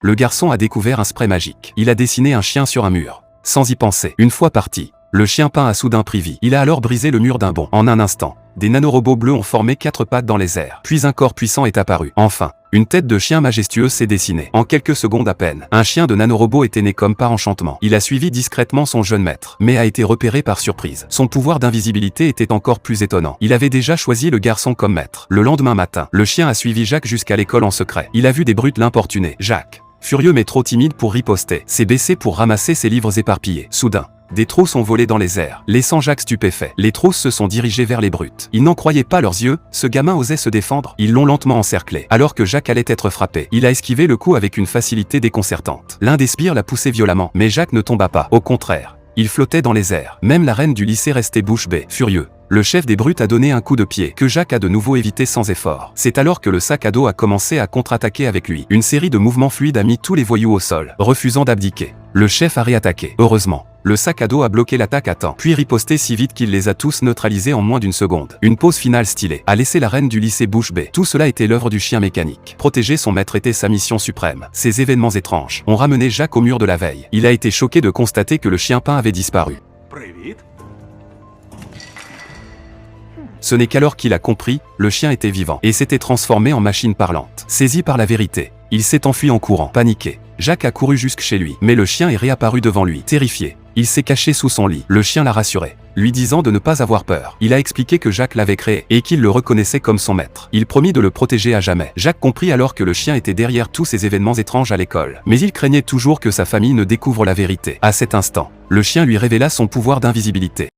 Le garçon a découvert un spray magique. Il a dessiné un chien sur un mur. Sans y penser, une fois parti, le chien peint a soudain pris vie. Il a alors brisé le mur d'un bond. En un instant, des nanorobots bleus ont formé 4 pattes dans les airs. Puis un corps puissant est apparu. Enfin, une tête de chien majestueuse s'est dessinée. En quelques secondes à peine, un chien de nanorobot était né comme par enchantement. Il a suivi discrètement son jeune maître, mais a été repéré par surprise. Son pouvoir d'invisibilité était encore plus étonnant. Il avait déjà choisi le garçon comme maître. Le lendemain matin, le chien a suivi Jacques jusqu'à l'école en secret. Il a vu des brutes l'importuner. Jacques, furieux mais trop timide pour riposter, s'est baissé pour ramasser ses livres éparpillés. Soudain, des trousses ont volé dans les airs, laissant Jacques stupéfait. Les trousses se sont dirigées vers les brutes. Ils n'en croyaient pas leurs yeux, ce gamin osait se défendre. Ils l'ont lentement encerclé. Alors que Jacques allait être frappé, il a esquivé le coup avec une facilité déconcertante. L'un des sbires l'a poussé violemment, mais Jacques ne tomba pas. Au contraire, il flottait dans les airs. Même la reine du lycée restait bouche bée. Furieux, le chef des brutes a donné un coup de pied, que Jacques a de nouveau évité sans effort. C'est alors que le sac à dos a commencé à contre-attaquer avec lui. Une série de mouvements fluides a mis tous les voyous au sol, refusant d'abdiquer. Le chef a réattaqué. Heureusement, le sac à dos a bloqué l'attaque à temps, puis riposté si vite qu'il les a tous neutralisés en moins d'une seconde. Une pause finale stylée a laissé la reine du lycée bouche bée. Tout cela était l'œuvre du chien mécanique. Protéger son maître était sa mission suprême. Ces événements étranges ont ramené Jacques au mur de la veille. Il a été choqué de constater que le chien peint avait disparu. Ce n'est qu'alors qu'il a compris, le chien était vivant et s'était transformé en machine parlante. Saisi par la vérité, il s'est enfui en courant. Paniqué, Jacques a couru jusque chez lui, mais le chien est réapparu devant lui. Terrifié, il s'est caché sous son lit. Le chien l'a rassuré, lui disant de ne pas avoir peur. Il a expliqué que Jacques l'avait créé et qu'il le reconnaissait comme son maître. Il promit de le protéger à jamais. Jacques comprit alors que le chien était derrière tous ces événements étranges à l'école. Mais il craignait toujours que sa famille ne découvre la vérité. À cet instant, le chien lui révéla son pouvoir d'invisibilité.